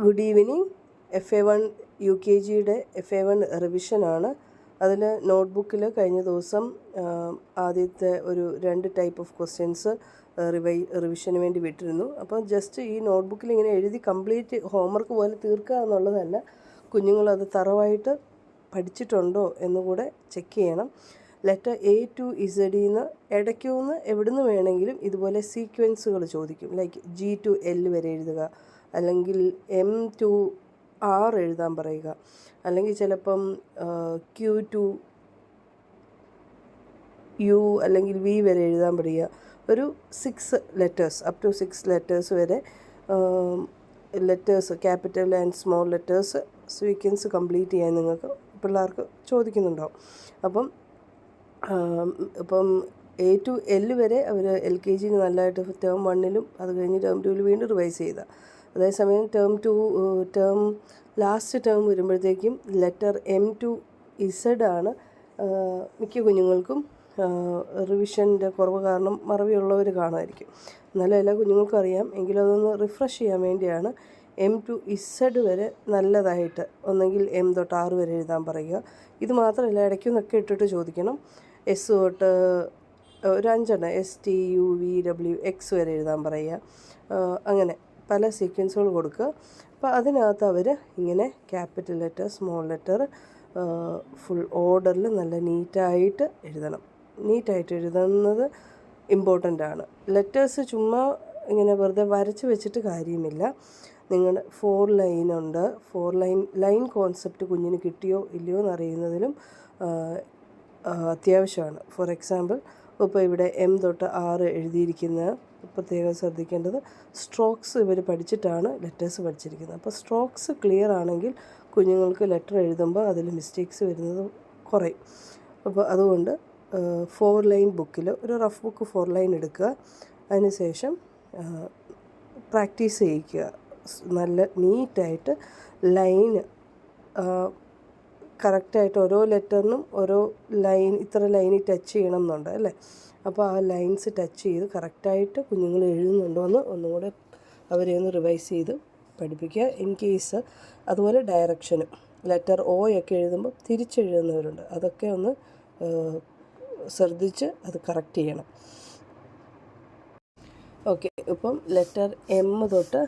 Good evening. FA1 UKGയുടെ FA1 റിവിഷനാണ്. അതിൽ നോട്ട്ബുക്കിൽ കഴിഞ്ഞ ദിവസം ആദ്യത്തെ ഒരു 2 ടൈപ്പ് ഓഫ് ക്വസ്റ്റ്യൻസ് റിവിഷന് വേണ്ടി വിട്ടിരുന്നു. അപ്പോൾ ജസ്റ്റ് ഈ നോട്ട്ബുക്കിൽ ഇങ്ങനെ എഴുതി കംപ്ലീറ്റ് ഹോംവർക്ക് പോലെ തീർക്കുക എന്നുള്ളതല്ല, കുഞ്ഞുങ്ങളത് തറവായിട്ട് പഠിച്ചിട്ടുണ്ടോ എന്നുകൂടെ ചെക്ക് ചെയ്യണം. ലെറ്റർ A to Z നിന്ന് ഇടയ്ക്കുനിന്ന് എവിടുന്ന് വേണമെങ്കിലും ഇതുപോലെ സീക്വൻസുകൾ ചോദിക്കും. ലൈക്ക് G to L വരെ എഴുതുക, അല്ലെങ്കിൽ M to R എഴുതാൻ പറയുക, അല്ലെങ്കിൽ ചിലപ്പം Q to U അല്ലെങ്കിൽ V വരെ എഴുതാൻ പറയുക. ഒരു 6 ലെറ്റേഴ്സ് അപ് ടു 6 ലെറ്റേഴ്സ് വരെ letters, capital and small letters sequence complete ചെയ്യാൻ നിങ്ങൾക്ക് പിള്ളേർക്ക് ചോദിക്കുന്നുണ്ടാവും. അപ്പം A to L വരെ അവർ LKG നല്ലതായിട്ട് ടേം 1 അത് കഴിഞ്ഞ് ടേം 2 വീണ്ടും റിവൈസ് ചെയ്ത. അതേസമയം ടേം ലാസ്റ്റ് ടേം വരുമ്പോഴത്തേക്കും ലെറ്റർ M to Z ആണ് മിക്ക കുഞ്ഞുങ്ങൾക്കും റിവിഷൻ്റെ കുറവ് കാരണം മറവിയുള്ളവർ കാണുമായിരിക്കും. എന്നാലും എല്ലാ കുഞ്ഞുങ്ങൾക്കും അറിയാം, എങ്കിലും അതൊന്ന് റിഫ്രഷ് ചെയ്യാൻ വേണ്ടിയാണ് M to Z വരെ നല്ലതായിട്ട് ഒന്നെങ്കിൽ M തൊട്ട് R വരെ എഴുതാൻ പറയുക. ഇത് മാത്രമല്ല, ഇടയ്ക്കൊന്നൊക്കെ ഇട്ടിട്ട് ചോദിക്കണം. S തൊട്ട് ഒരു 5 STUVW X വരെ എഴുതാൻ പറയുക. അങ്ങനെ പല സീക്വൻസുകൾ കൊടുക്കുക. അപ്പോൾ അതിനകത്ത് അവർ ഇങ്ങനെ capital letter, small letter full ഓർഡറിൽ നല്ല നീറ്റായിട്ട് എഴുതണം. നീറ്റായിട്ട് എഴുതുന്നത് ഇമ്പോർട്ടൻ്റ് ആണ്. ലെറ്റേഴ്സ് ചുമ്മാ ഇങ്ങനെ വെറുതെ വരച്ച് വെച്ചിട്ട് കാര്യമില്ല. നിങ്ങളുടെ 4 ലൈനുണ്ട്. 4 ലൈൻ കോൺസെപ്റ്റ് കുഞ്ഞിന് കിട്ടിയോ ഇല്ലയോ എന്നറിയുന്നതിലും അത്യാവശ്യമാണ്. ഫോർ എക്സാമ്പിൾ, ഇപ്പോൾ ഇവിടെ M തൊട്ട് R എഴുതിയിരിക്കുന്ന പ്രത്യേകം ശ്രദ്ധിക്കേണ്ടത്, സ്ട്രോക്സ് ഇവർ പഠിച്ചിട്ടാണ് ലെറ്റേഴ്സ് പഠിച്ചിരിക്കുന്നത്. അപ്പോൾ സ്ട്രോക്സ് ക്ലിയർ ആണെങ്കിൽ കുഞ്ഞുങ്ങൾക്ക് ലെറ്റർ എഴുതുമ്പോൾ അതിൽ മിസ്റ്റേക്സ് വരുന്നത് കുറയും. അപ്പോൾ അതുകൊണ്ട് 4 ലൈൻ ബുക്കിൽ ഒരു റഫ് ബുക്ക് 4 ലൈൻ എടുക്കുക. അതിനുശേഷം പ്രാക്ടീസ് ചെയ്യിക്കുക. നല്ല നീറ്റായിട്ട് ലൈന് കറക്റ്റായിട്ട് ഓരോ ലെറ്ററിനും ഓരോ ലൈൻ, ഇത്ര ലൈനിൽ ടച്ച് ചെയ്യണം എന്നുണ്ട് അല്ലേ. അപ്പോൾ ആ ലൈൻസ് ടച്ച് ചെയ്ത് കറക്റ്റായിട്ട് കുഞ്ഞുങ്ങൾ എഴുതുന്നുണ്ടോ എന്ന് ഒന്നുകൂടെ അവരെ ഒന്ന് റിവൈസ് ചെയ്ത് പഠിപ്പിക്കുക. ഇൻ കേസ് അതുപോലെ ഡയറക്ഷനും ലെറ്റർ O ഒക്കെ എഴുതുമ്പോൾ തിരിച്ചെഴുതുന്നവരുണ്ട്. അതൊക്കെ ഒന്ന് ശ്രദ്ധിച്ച് അത് കറക്റ്റ് ചെയ്യണം. ഓക്കെ, ഇപ്പം ലെറ്റർ M തൊട്ട്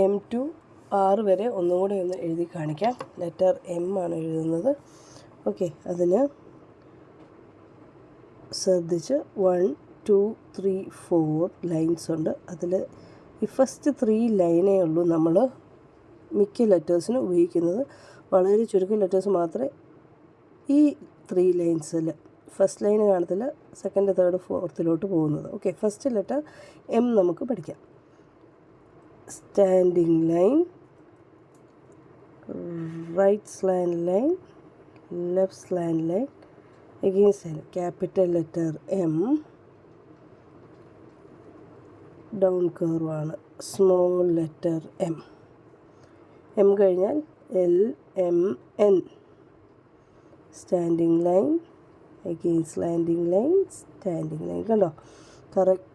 M to R വരെ ഒന്നുകൂടെ ഒന്ന് എഴുതി കാണിക്കാം. ലെറ്റർ M ആണ് എഴുതുന്നത്. ഓക്കെ, അതിന് ശ്രദ്ധിച്ച് 1 2 3 4 ലൈൻസ് ഉണ്ട്. അതിൽ ഈ ഫസ്റ്റ് 3 ലൈനേ ഉള്ളൂ നമ്മൾ മിക്ക ലെറ്റേഴ്സിനും ഉപയോഗിക്കുന്നത്. വളരെ ചുരുക്കം ലെറ്റേഴ്സ് മാത്രമേ ഈ 3 ലൈൻസിൽ, ഫസ്റ്റ് ലൈൻ കാണത്തില്ല, സെക്കൻഡ് തേർഡ് ഫോർത്തിലോട്ട് പോകുന്നത്. ഓക്കെ, ഫസ്റ്റ് ലെറ്റർ M നമുക്ക് പഠിക്കാം. Standing line, right slant line, left slant line, against line. Capital letter M, down കർവാണ്. സ്മോൾ ലെറ്റർ M കഴിഞ്ഞാൽ L M N. Standing line, again slanting line, standing line. കണ്ടോ, correct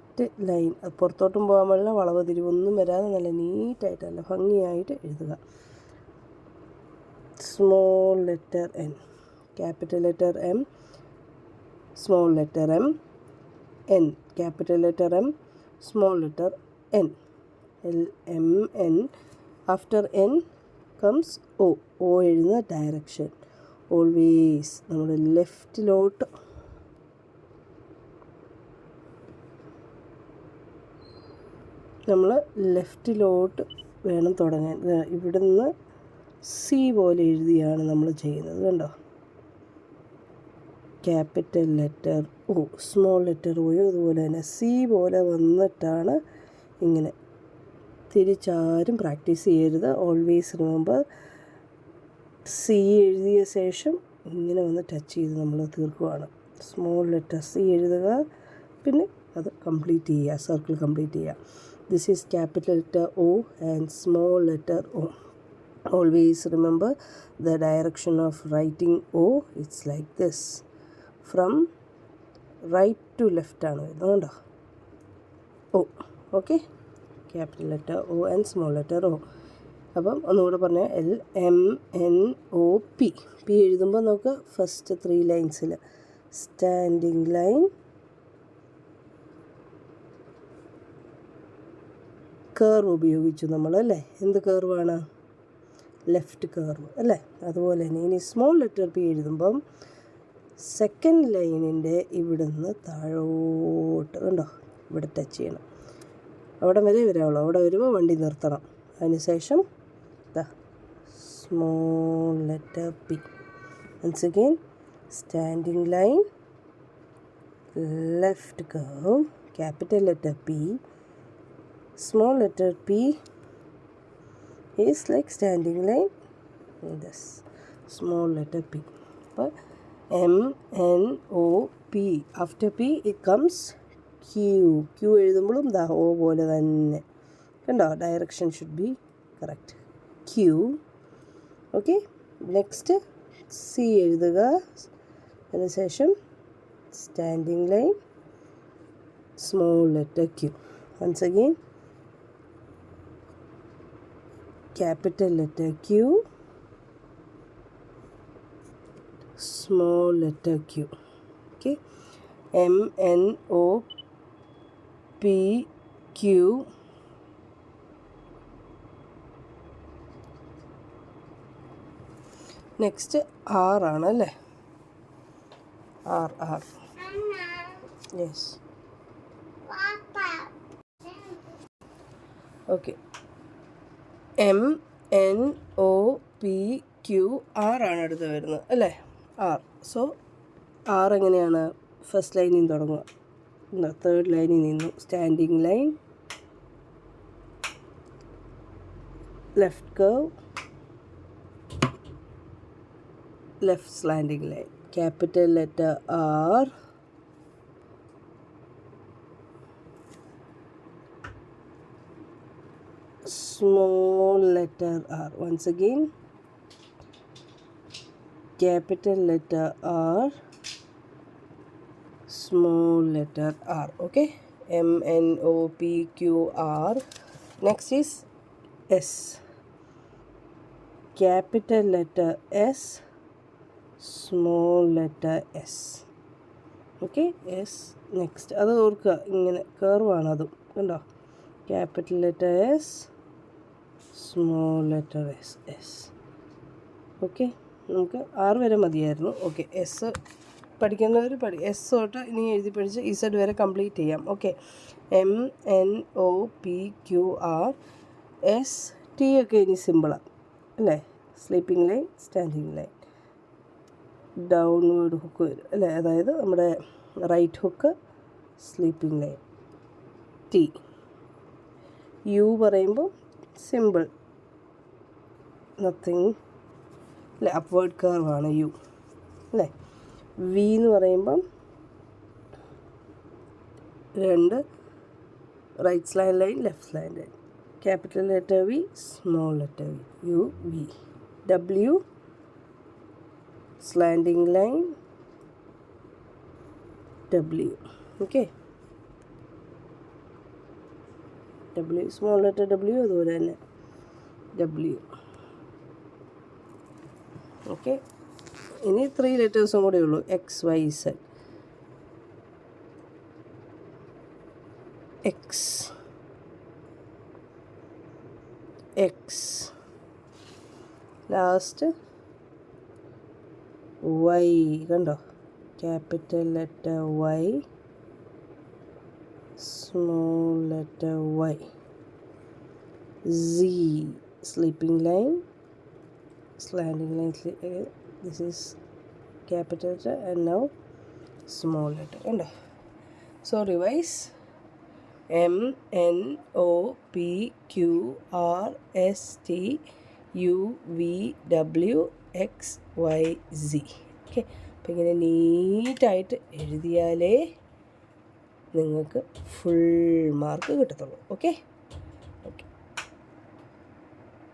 line. അത് പുറത്തോട്ടും പോകാൻ പാടില്ല, വളവ് തിരിവൊന്നും വരാതെ നല്ല നീറ്റായിട്ട് നല്ല ഭംഗിയായിട്ട് എഴുതുക. Small letter N, capital letter M, small letter N, capital letter M, small letter N, L M N. After N comes O എഴുതുന്ന ഡയറക്ഷൻ ഓൾവേസ് നമ്മൾ ലെഫ്റ്റിലോട്ട്, വേണം തുടങ്ങാൻ. ഇവിടുന്ന് C പോലെ എഴുതിയാണ് നമ്മൾ ചെയ്യുന്നത്. കണ്ടോ, capital letter O, small letter Oയും അതുപോലെ തന്നെ C പോലെ വന്നിട്ടാണ് ഇങ്ങനെ. തിരിച്ചാരും പ്രാക്ടീസ് ചെയ്യരുത്. ഓൾവേസ് റിമെമ്പർ, C എഴുതിയ ശേഷം ഇങ്ങനെ വന്ന് ടച്ച് ചെയ്ത് നമ്മൾ തീർക്കുകയാണ്. സ്മോൾ ലെറ്റർ C എഴുതുക, പിന്നെ അത് കംപ്ലീറ്റ് ചെയ്യുക, സർക്കിൾ കംപ്ലീറ്റ് ചെയ്യുക. This is capital letter O and small letter O. Always remember the direction of writing O, it's like this. From right to left ആണ് വരുന്നത്. കണ്ടോ O. Okay. Capital letter O and small letter O. അപ്പം ഒന്നുകൂടെ പറഞ്ഞാൽ LMNOP. P എഴുതുമ്പോൾ നമുക്ക് first 3 ലൈൻസിൽ standing line, curve ഉപയോഗിച്ചു നമ്മൾ അല്ലേ. എന്ത് കർവാണ്? ലെഫ്റ്റ് കർവ് അല്ലേ. അതുപോലെ തന്നെ ഇനി സ്മോൾ ലെറ്റർ പി എഴുതുമ്പം സെക്കൻഡ് ലൈനിൻ്റെ ഇവിടുന്ന് താഴോട്ട് കണ്ടോ, ഇവിടെ ടച്ച് ചെയ്യണം. അവിടെ വരെ വരാവുള്ളൂ. അവിടെ വരുമ്പോൾ വണ്ടി നിർത്തണം. അതിനുശേഷം small letter P. Once again standing line, left curve, capital letter P. Small letter P is like standing line, this small letter P. But MNOP. After P it comes Q. Q എഴുതുമ്പോഴും ദാ O പോലെ തന്നെ കണ്ടോ, direction should be correct. Q. Okay, next C എഴുതുക. അതിനുശേഷം standing line, small letter Q. Once again capital letter Q, small letter Q. Okay, MNOPQ. Next R ആണല്ലേ. R. Yes. Okay, MNOPQ. R ആണ് അടുത്ത് വരുന്നത് അല്ലേ. R. സോ R എങ്ങനെയാണ്? First ലൈനിൽ നിന്ന് തുടങ്ങുക. തേർഡ് ലൈനിൽ നിന്നു standing line, left curve, left slanting line, capital letter R, small letter R. Once again capital letter R, small letter R. Okay, MNOPQR. Next is S. Capital letter S, small letter S. Okay, S. Next അത് ഓർക്കുക, ഇങ്ങനെ കർവാണ് അതും കണ്ടോ. Capital letter S, small letter S. Okay, നമുക്ക് 6 വരെ മതിയായിരുന്നു. Okay, S പഠിക്കുന്നവർ S തൊട്ട് ഇനി എഴുതി പഠിച്ച് ഇസഡ് വരെ കംപ്ലീറ്റ് ചെയ്യാം. Okay, MNOPQR. S T ഒക്കെ ഇനി സിമ്പിളാണ് അല്ലേ. Sleeping line, standing line, downward hook വരും അല്ലേ. അതായത് നമ്മുടെ right hook, sleeping line. T. U പറയുമ്പോൾ സിമ്പിൾ, നത്തിങ് അല്ലേ, അപ്വേർഡ് കർവാണ് യു അല്ലേ. വി എന്ന് പറയുമ്പം 2 right slant line, left slant line, capital letter V, small letter V, U V. W slanting line, W. Okay, W small letter W, അതുപോലെ തന്നെ W. Okay, ഇനി 3 ലെറ്റേഴ്സും കൂടെ ഉള്ളൂ. XYZ. X. ലാസ്റ്റ് Y കണ്ടോ, capital letter Y, small letter Y. Z. Sleeping line, slanting line. This is capital letter and now small letter. And so revise. MNOPQRSTUVWXYZ. Okay, അപ്പം ഇങ്ങനെ നീറ്റായിട്ട് എഴുതിയാലേ നിങ്ങൾക്ക് ഫുൾ മാർക്ക് കിട്ടത്തുള്ളൂ. Okay.